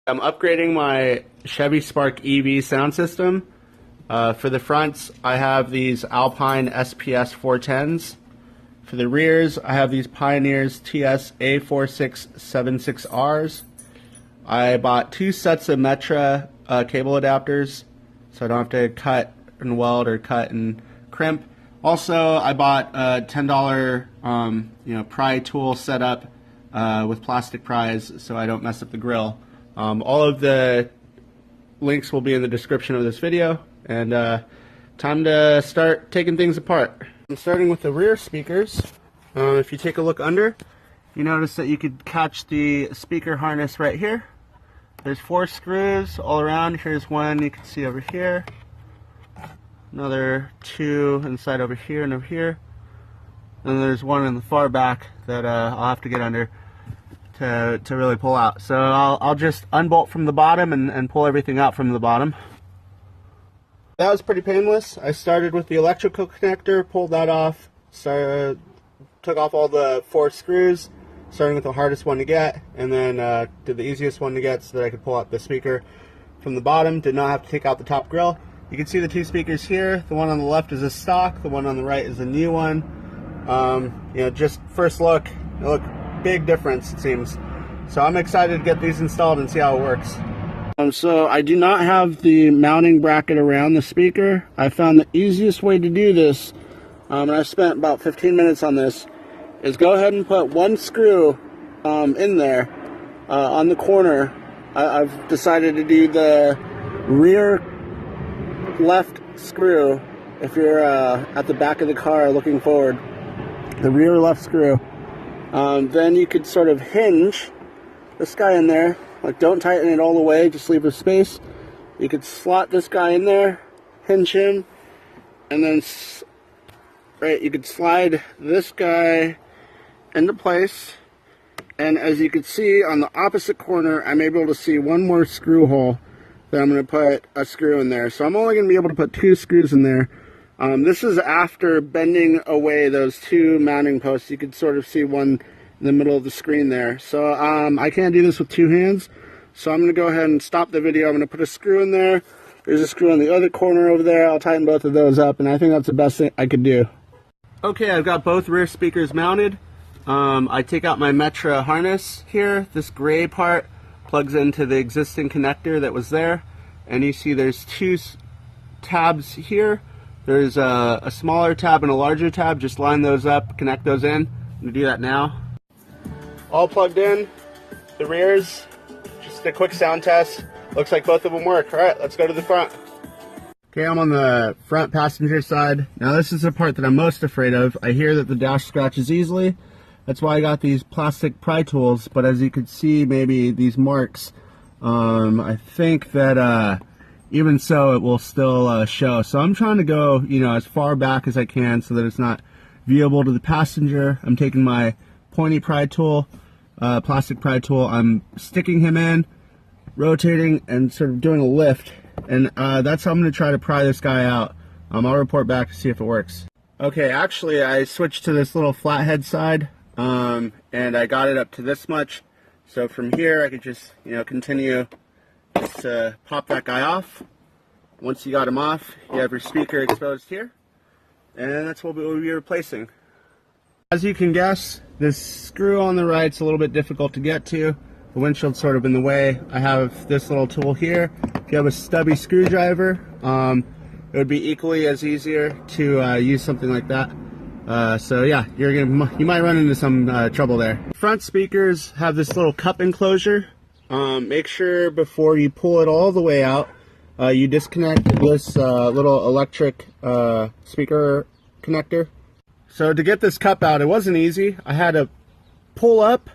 I'm upgrading my Chevy Spark EV sound system. For the fronts, I have these Alpine SPS 410s. For the rears, I have these Pioneers TS A4676Rs. I bought 2 sets of Metra cable adapters, so I don't have to cut and weld or cut and crimp. Also, I bought a $10 pry tool setup with plastic pries, so I don't mess up the grill. All of the links will be in the description of this video, and time to start taking things apart. I'm starting with the rear speakers. If you take a look under, you notice that you could catch the speaker harness right here. There's 4 screws all around. Here's one you can see over here. Another 2 inside over here and over here. And there's one in the far back that I'll have to get under to really pull out. So I'll just unbolt from the bottom and pull everything out from the bottom. That was pretty painless. I started with the electrical connector, pulled that off, took off all the 4 screws, starting with the hardest one to get, and then did the easiest one to get so that I could pull out the speaker from the bottom. Did not have to take out the top grill. You can see the 2 speakers here. The one on the left is a stock, the one on the right is a new one. Just first look, big difference it seems. So I'm excited to get these installed and see how it works. So I do not have the mounting bracket around the speaker. I found the easiest way to do this, and I spent about 15 minutes on this, is go ahead and put 1 screw in there on the corner. I've decided to do the rear left screw. If you're at the back of the car looking forward, the rear left screw. Then you could sort of hinge this guy in there. Like, don't tighten it all the way, just leave a space. You could slot this guy in there, hinge him, and then you could slide this guy into place. And as you can see on the opposite corner, I'm able to see 1 more screw hole that I'm going to put a screw in there. So I'm only going to be able to put 2 screws in there. This is after bending away those 2 mounting posts. You can sort of see one in the middle of the screen there. So I can't do this with 2 hands. So I'm going to go ahead and stop the video. I'm going to put a screw in there. There's a screw in the other corner over there. I'll tighten both of those up, and I think that's the best thing I could do. Okay, I've got both rear speakers mounted. I take out my Metra harness here. This gray part plugs into the existing connector that was there. And you see there's 2 tabs here. There's a smaller tab and a larger tab. Just line those up, connect those in. I'm going to do that now. All plugged in, the rears, just a quick sound test. Looks like both of them work. All right, let's go to the front. Okay, I'm on the front passenger side. Now this is the part that I'm most afraid of. I hear that the dash scratches easily. That's why I got these plastic pry tools, but as you can see, maybe these marks, I think that even so it will still show. So I'm trying to go, as far back as I can so that it's not viewable to the passenger. I'm taking my pointy pry tool, plastic pry tool. I'm sticking him in, rotating, and sort of doing a lift. And that's how I'm going to try to pry this guy out. I'll report back to see if it works. Okay, actually I switched to this little flathead side, and I got it up to this much. So from here I could just, continue to pop that guy off. Once you got him off, you have your speaker exposed here. And that's what we'll be replacing. As you can guess, this screw on the right's a little bit difficult to get to. The windshield's sort of in the way. I have this little tool here. If you have a stubby screwdriver, it would be equally as easier to use something like that. So yeah, you might run into some trouble there. Front speakers have this little cup enclosure. Make sure before you pull it all the way out, you disconnect this little electric speaker connector. So to get this cup out, it wasn't easy. I had to pull up,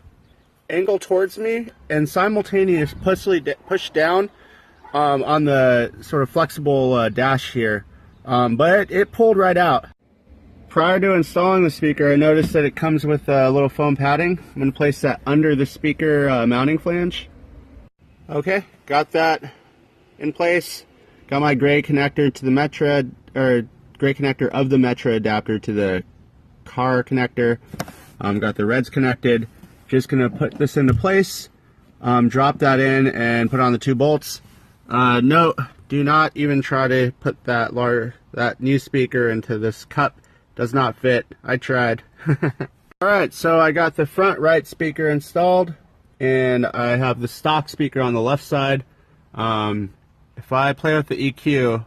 angle towards me, and simultaneously push down on the sort of flexible dash here. But it pulled right out. Prior to installing the speaker, I noticed that it comes with a little foam padding. I'm going to place that under the speaker mounting flange. Okay, got that in place. Got my gray connector to the Metra, or gray connector of the Metra adapter to the car connector. Got the reds connected. Just gonna put this into place. drop that in and put on the 2 bolts. Note, do not even try to put that new speaker into this cup. Does not fit. I tried. Alright, so I got the front right speaker installed, and I have the stock speaker on the left side. If I play with the EQ,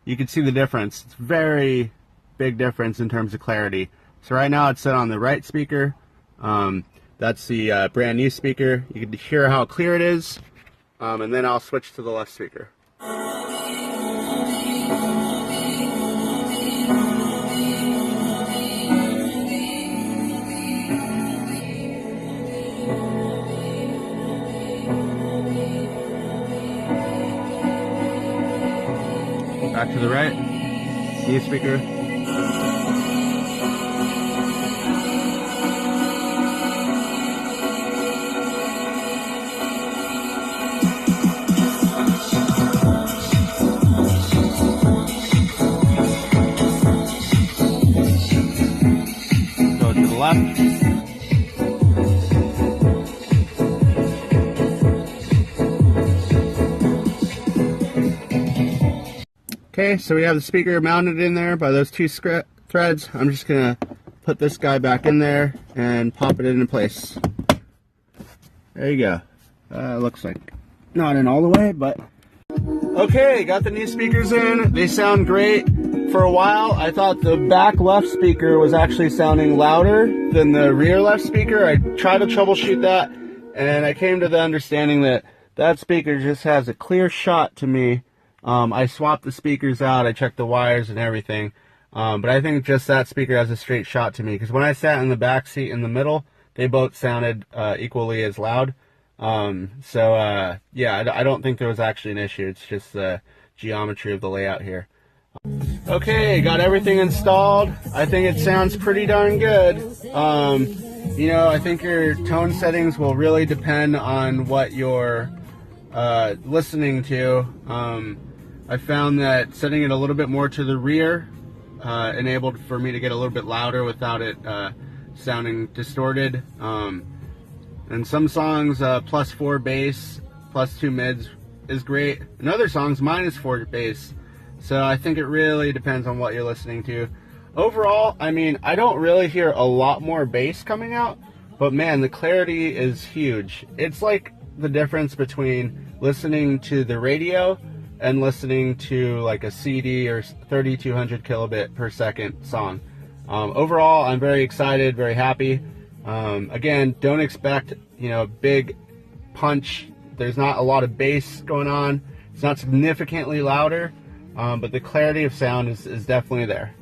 you can see the difference. It's very big difference in terms of clarity. So right now it's set on the right speaker. That's the brand new speaker. You can hear how clear it is. And then I'll switch to the left speaker. Back to the right, new speaker. Go to the left. Okay, so we have the speaker mounted in there by those 2 threads. I'm just gonna put this guy back in there and pop it into place. There you go. Looks like not in all the way, but okay, got the new speakers in. They sound great. For a while, I thought the back left speaker was actually sounding louder than the rear left speaker. I tried to troubleshoot that, and I came to the understanding that that speaker just has a clear shot to me. I swapped the speakers out, I checked the wires and everything, but I think just that speaker has a straight shot to me, because when I sat in the back seat in the middle, they both sounded equally as loud. Yeah, I don't think there was actually an issue. It's just the geometry of the layout here. Okay, got everything installed. I think it sounds pretty darn good. You know, I think your tone settings will really depend on what you're listening to. I found that setting it a little bit more to the rear enabled for me to get a little bit louder without it sounding distorted. And some songs +4 bass, +2 mids is great. And other songs -4 bass. So I think it really depends on what you're listening to. Overall, I mean, I don't really hear a lot more bass coming out, but man, the clarity is huge. It's like the difference between listening to the radio and listening to like a CD or 3200 kilobit per second song. Overall, I'm very excited, very happy. Again, don't expect, you know, big punch. There's not a lot of bass going on. It's not significantly louder, but the clarity of sound is definitely there.